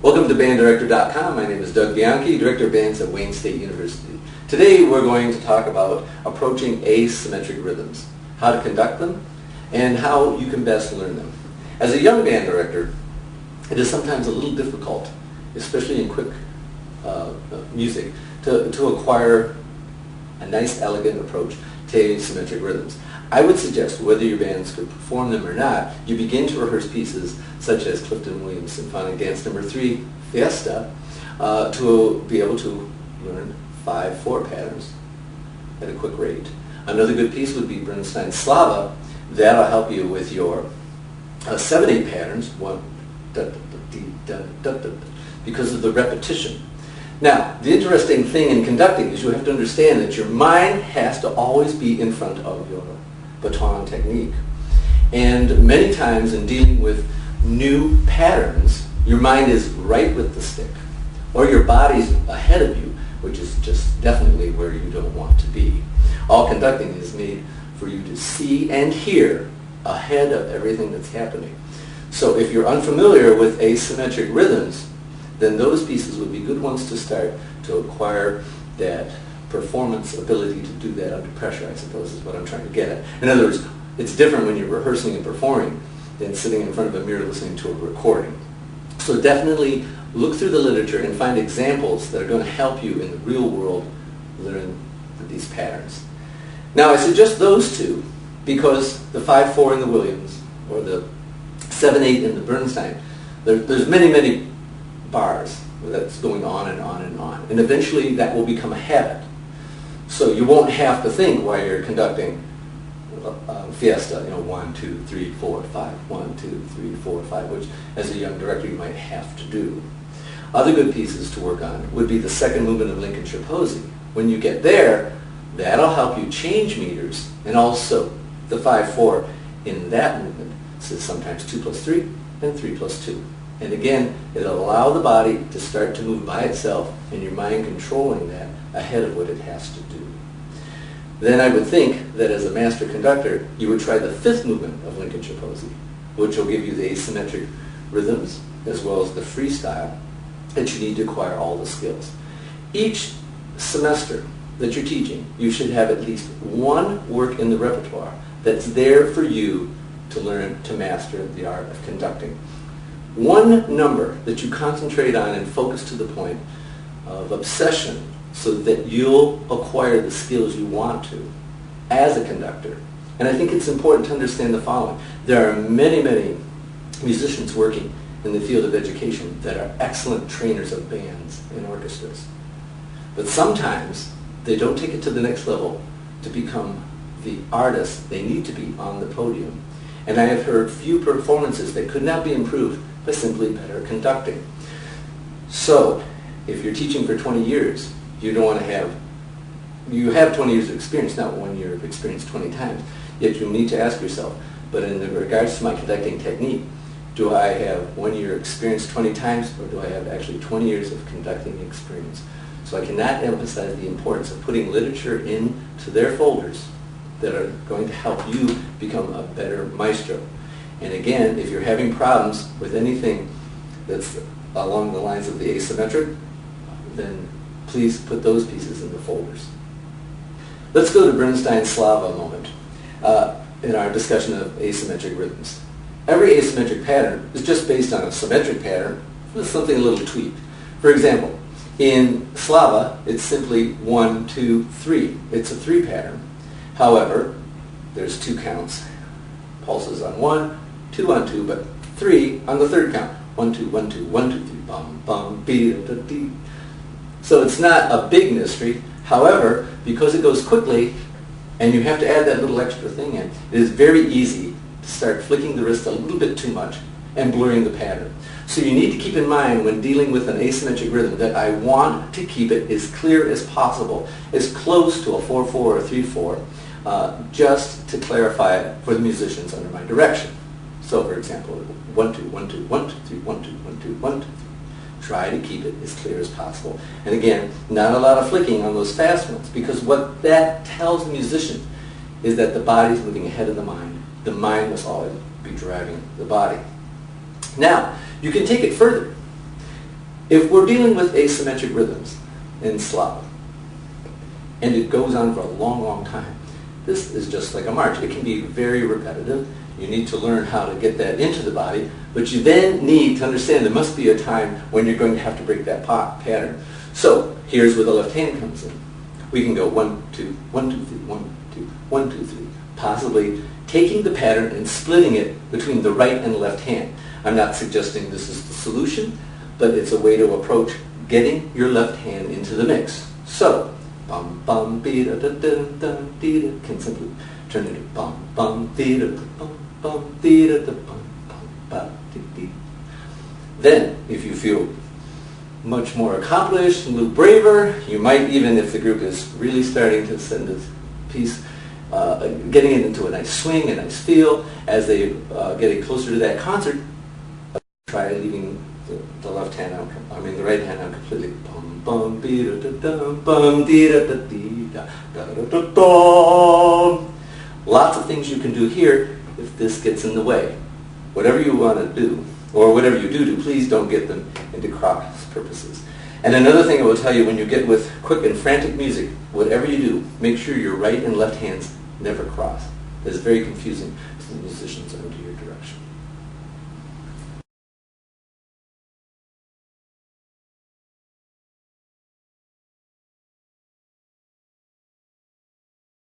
Welcome to BandDirector.com. My name is Doug Bianchi, Director of Bands at Wayne State University. Today we're going to talk about approaching asymmetric rhythms, how to conduct them, and how you can best learn them. As a young band director, it is sometimes a little difficult, especially in quick music, to acquire a nice, elegant approach to asymmetric rhythms. I would suggest, whether your bands could perform them or not, you begin to rehearse pieces such as Clifton Williams' Symphonic Dance No. 3, Fiesta, to be able to learn 5/4 patterns at a quick rate. Another good piece would be Bernstein's Slava. That'll help you with your 7/8 patterns, one, da, da, da, da, da, da, da, because of the repetition. Now, the interesting thing in conducting is you have to understand that your mind has to always be in front of your baton technique. And many times in dealing with new patterns, your mind is right with the stick, or your body's ahead of you, which is just definitely where you don't want to be. All conducting is made for you to see and hear ahead of everything that's happening. So if you're unfamiliar with asymmetric rhythms, then those pieces would be good ones to start to acquire that performance ability to do that under pressure, I suppose is what I'm trying to get at. In other words, it's different when you're rehearsing and performing than sitting in front of a mirror listening to a recording. So definitely look through the literature and find examples that are going to help you in the real world learn these patterns. Now I suggest those two because the 5/4 in the Williams or the 7/8 in the Bernstein, there's many bars that's going on and on and on. And eventually that will become a habit. So you won't have to think while you're conducting Fiesta, 1, 2, 3, 4, 5, 1, 2, 3, 4, 5, which as a young director you might have to do. Other good pieces to work on would be the second movement of Lincolnshire Posy. When you get there, that'll help you change meters, and also the 5/4 in that movement. So sometimes 2 plus 3 and 3 plus 2. And again, it'll allow the body to start to move by itself and your mind controlling that ahead of what it has to do. Then I would think that as a master conductor, you would try the 5th movement of Lincolnshire Posy, which will give you the asymmetric rhythms as well as the freestyle that you need to acquire all the skills. Each semester that you're teaching, you should have at least one work in the repertoire that's there for you to learn to master the art of conducting. One number that you concentrate on and focus to the point of obsession so that you'll acquire the skills you want to as a conductor. And I think it's important to understand the following. There are many musicians working in the field of education that are excellent trainers of bands and orchestras. But sometimes they don't take it to the next level to become the artists they need to be on the podium. And I have heard few performances that could not be improved by simply better conducting. So, if you're teaching for 20 years, you don't want to you have 20 years of experience, not 1 year of experience 20 times. Yet you need to ask yourself, but in regards to my conducting technique, do I have 1 year experience 20 times, or do I have actually 20 years of conducting experience? So I cannot emphasize the importance of putting literature into their folders that are going to help you become a better maestro. And again, if you're having problems with anything that's along the lines of the asymmetric, then please put those pieces in the folders. Let's go to Bernstein's Slava a moment in our discussion of asymmetric rhythms. Every asymmetric pattern is just based on a symmetric pattern with something a little tweaked. For example, in Slava, it's simply 1, 2, 3. It's a 3 pattern. However, there's 2 counts. Pulses on 1, 2 on 2, but 3 on the 3rd count. 1, 2, 1, 2, 1, 2, 3, bum, bum, beat, da, da, dee. So it's not a big mystery. However, because it goes quickly, and you have to add that little extra thing in, it is very easy to start flicking the wrist a little bit too much and blurring the pattern. So you need to keep in mind when dealing with an asymmetric rhythm that I want to keep it as clear as possible, as close to a 4/4 or 3/4, just to clarify it for the musicians under my direction. So for example, 1, 2, 1, 2, 1, 2, 3, 1, 2, 1, 2, 1, 2, 3. Try to keep it as clear as possible. And again, not a lot of flicking on those fast ones, because what that tells the musician is that the body is moving ahead of the mind. The mind must always be driving the body. Now, you can take it further. if we're dealing with asymmetric rhythms in Slav, and it goes on for a long, long time, this is just like a march. It can be very repetitive. You need to learn how to get that into the body, but you then need to understand there must be a time when you're going to have to break that pattern. So here's where the left hand comes in. We can go 1, 2, 1, 2, 3, 1, 2, 1, 2, 3, possibly taking the pattern and splitting it between the right and left hand. I'm not suggesting this is the solution, but it's a way to approach getting your left hand into the mix. So, bum bum be da da da da dee da can simply turn into bum bum dee da bum bum dee da bum bum ba dee dee. Then, if you feel much more accomplished, a little braver, you might even, if the group is really starting to send this piece, getting it into a nice swing, a nice feel, as they getting closer to that concert, try leaving the left hand out, the right hand out completely. Bum bum be da da da bum dee da da dee da da da da da. Lots of things you can do here if this gets in the way. Whatever you want to do, or whatever you do, please don't get them into cross purposes. And another thing I will tell you, when you get with quick and frantic music, whatever you do, make sure your right and left hands never cross. That is very confusing to the musicians under your direction.